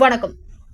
வணக்கம்.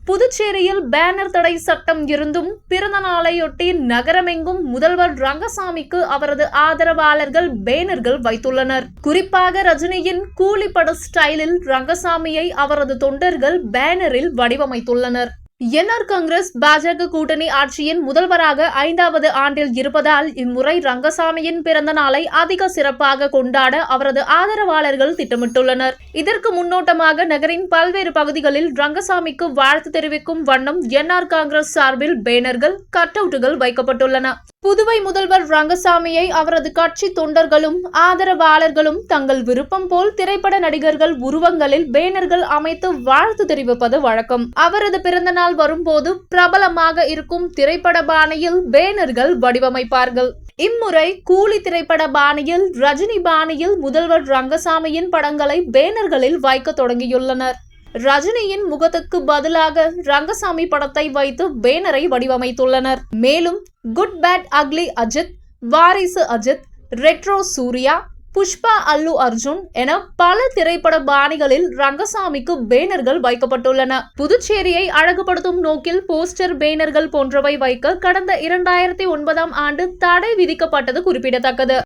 புதுச்சேரியில் பேனர் தடை சட்டம் இருந்தும் பிறந்த நாளையொட்டி நகரமெங்கும் முதல்வர் ரங்கசாமிக்கு அவரது ஆதரவாளர்கள் பேனர்கள் வைத்துள்ளனர். குறிப்பாக ரஜினியின் கூலி பட ஸ்டைலில் ரங்கசாமியை அவரது தொண்டர்கள் பேனரில் வடிவமைத்துள்ளனர். என்ஆர் காங்கிரஸ் பாஜக கூட்டணி ஆட்சியின் முதல்வராக 5வது ஆண்டில் இருப்பதால் இம்முறை ரங்கசாமியின் பிறந்த நாளை அதிக சிறப்பாக கொண்டாட அவரது ஆதரவாளர்கள் திட்டமிட்டுள்ளனர். இதற்கு முன்னோட்டமாக நகரின் பல்வேறு பகுதிகளில் ரங்கசாமிக்கு வாழ்த்து தெரிவிக்கும் வண்ணம் என்ஆர் காங்கிரஸ் சார்பில் பேனர்கள், கட் அவுட்டுகள் வைக்கப்பட்டுள்ளன. புதுவை முதல்வர் ரங்கசாமியை அவரது கட்சி தொண்டர்களும் ஆதரவாளர்களும் தங்கள் விருப்பம் போல் திரைப்பட நடிகர்கள் உருவங்களில் பேனர்கள் அமைத்து வாழ்த்து தெரிவிப்பது வழக்கம். அவரது பிறந்த நாள் வரும்போது பிரபலமாக இருக்கும் திரைப்பட பாணியில் பேனர்கள் வடிவமைப்பார்கள். இம்முறை கூலி திரைப்பட பாணியில், ரஜினி பாணியில் முதல்வர் ரங்கசாமியின் படங்களை பேனர்களில் வைக்க தொடங்கியுள்ளனர். ரஜினியின் முகத்துக்கு பதிலாக ரங்கசாமி படத்தை வைத்து பேனரை வடிவமைத்துள்ளனர். மேலும் குட் பேட் அக்லி அஜித், வாரிசு அஜித், ரெட்ரோ சூர்யா, புஷ்பா அல்லு அர்ஜுன் என பல திரைப்பட பாணிகளில் ரங்கசாமிக்கு பேனர்கள் வைக்கப்பட்டுள்ளன. புதுச்சேரியை அழகுபடுத்தும் நோக்கில் போஸ்டர், பேனர்கள் போன்றவை வைக்க கடந்த 2009ஆம் ஆண்டு தடை விதிக்கப்பட்டது குறிப்பிடத்தக்கது.